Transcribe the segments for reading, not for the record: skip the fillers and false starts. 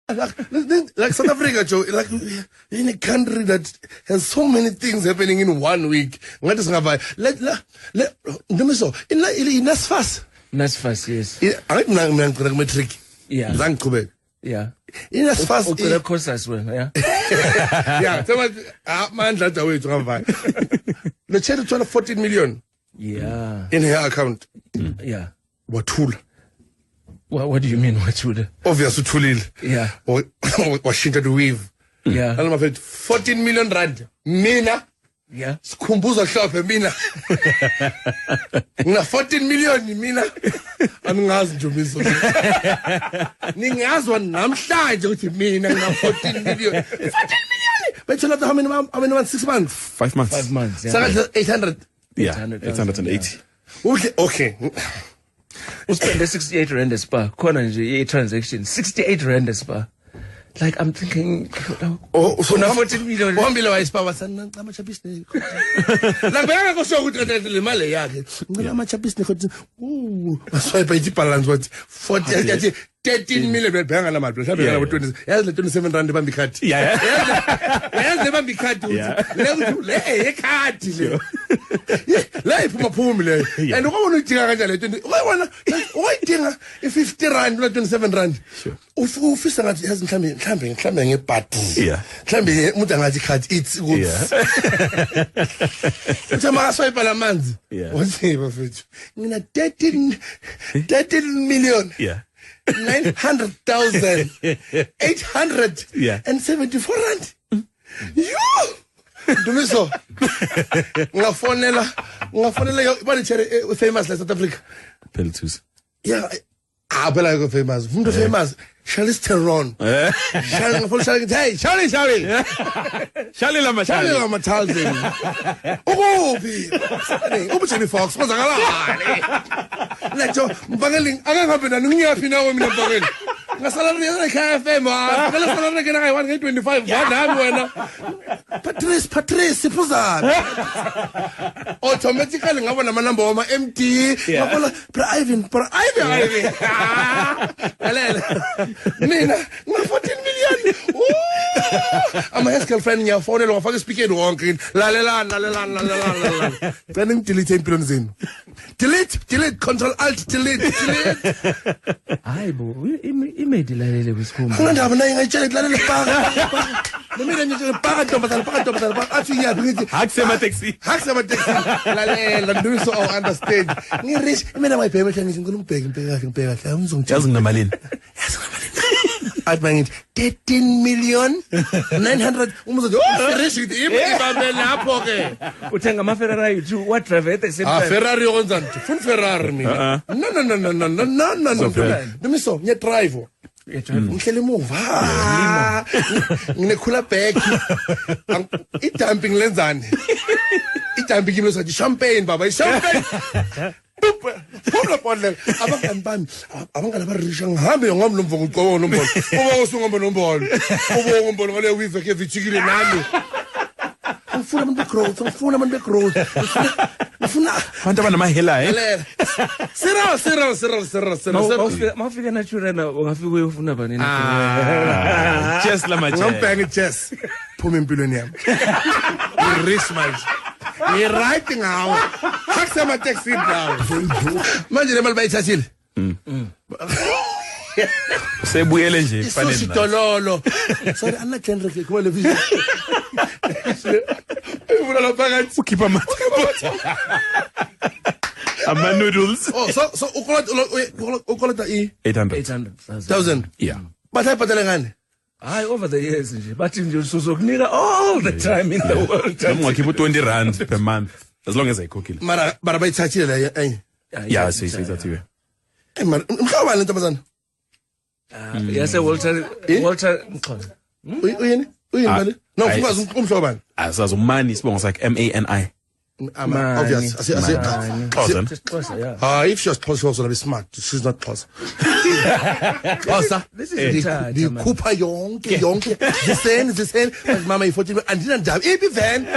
like South Africa, Joe, like in a country that has so many things happening in 1 week. Let me so in NSFAS. NSFAS, yes. I like metric. Yeah. Yeah. In NSFAS. Of course as well, yeah. Yeah. So man, that's the way to have. The charity 14 million. Yeah. In her account. Yeah. What tool? What do you mean, what tool? Obviously, tool. Yeah. Or shinta to weave. Yeah. And I'm afraid 14 million rand. Mina. Yeah. Skumbuza shop mina. Na 14 million mina. Angazi nje miso. Ningazwa namhlanje ukuthi mina ngina 14 million. 14 million. But you know how many months? 6 months. 5 months. 5 months. Yeah. So 800. Yeah. 880. Okay. We spend the 68 rand a spa. Corner a transaction. 68 rand a spa. Like I'm thinking, so now 14 million. 1 million is power. Like I go show the money. Yeah, I'm business. Ooh, so I pay the balance. What 13 million. Bang on my place. 27 rand. Never be cut. Yeah. Never be cut. Hey, cut. Life my poor million. And what why 50 rand, not 27 rand. Ufisa ngathi mhlambe ngebhadi. Yeah. Mhlambe umuntu angathi cut it. Utama swipe la manzi. Yeah. Wathi bafethu. Ngina 13 million. Yeah. 900,000 874 rand. You Dumiso. Ngafonela yo bani chere famous la South Africa. Peltus. Yeah. Phela go famous. Umuntu famous. Charlize Theron. Hey, Charlie. Charlie Lama. Ubutsheni Fox kwenzakalani? Letho mbangeling akangabe na ngiyaphi nawe mina mbangeli. Ngasala le KFM phela sala le kena kayi 125 wadami wena. Patrice siphuzana. Automatically ngabona ama number wama MD ngabona Ivan. Alela. Mina, 14 million. I'm a girlfriend in your phone. I'm going to speak it wrong. La. Then delete pilons in. Delete, Control Alt, delete. Aye, boy. He made the lady with school. I don't have a name. I checked. Let me Haxema taxi. La do so understand. Ni rich. I mean, my payment is going to pay. I'd bang it 13 million 900 almost rich with him Utenga ma Ferrari you what drive at the same time Ferrari onzan fun Ferrari mina no demiso nya drive ngihlele emuva nginekhula back idumping lenzani idumping imlo sathi champagne baba champagne Pumla podle abangani bami abangani barisha ngihambe ngomlo mvungu uqobo nombolo uba usungombo nombolo uba ngombolo ngale wive ke vijikile nami ufuna abantu begrowth ufuna abantu abanamahela serious mafika naturena ungafika uyofuna bani chess la mache ngambhanga chess phuma empilweni yami rich manje ni right ngawo akusema taxi ndawo manje le mali bayithathile sebuyele nje fanele sidololo sorry ana genre ke kuma le vision uvula la phakathi ukhipha ama noodles so ukolota 800,000 yeah bathayiphathala ngani over the years nje bathi nje usuzokunika all the time in the world ngikhipha 20 rand per month as long as I cook it mara bayithathile la yeah seyithathiwe mhlawumbe lento bazana yase Walter Mkhona uyini bale no ufungaza umhlobani asazi umani sibongo sakhe MANI Mani, obvious. mani. Xhosa. Just Xhosa, yeah. If she was Xhosa, she was gonna be smart. She's not Xhosa. Xhosa. This is a Ndikhupha yonke. Ziseni. Mama, 14 andinandaba. Iphi van?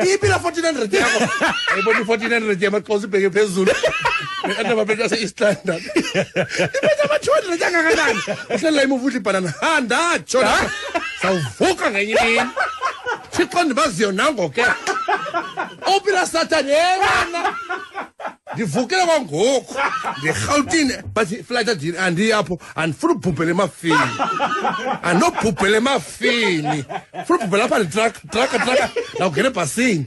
Iphi la 1400 yakho? Ayibona 1400 yamaXhosa ibheke phezulu. Andaba phela se standard. Ibetha ama 200 yangakanani? Uhlela imuvu udla ibhanana. Ndatsho la. Sawuvuka ngenye imini. Thixo ndibaziyo nango ke. Opila Satan yena. Ndivukela kwangoku. NdiRhawutini but flight andi apho andifuna ubhubhela emafini. Anobhubhela emafini. Funa ubhubhela apha truck. La ungena ebhasini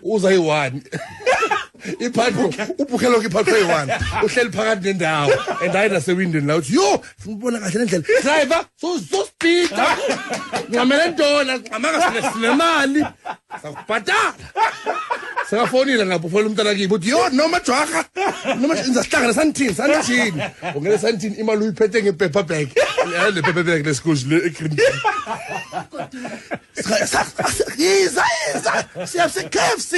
uza yi1. Iphatho ubhukhelo ke iphatho yi1. Uhleli phakathi nendawo and ayina sewindini la uthi yo ngibona kahle lendlela. Driver so speed. Ngamele ntona ngamanga sinemali. Sakubhatala. Sakafonile ngapho ufona umntana kibo uthi yo noma jwaga noma sihlangana sanithini ungene sanithini imali uyiphethe ngepaper bag le paper bag le school le green yiza siya se KFC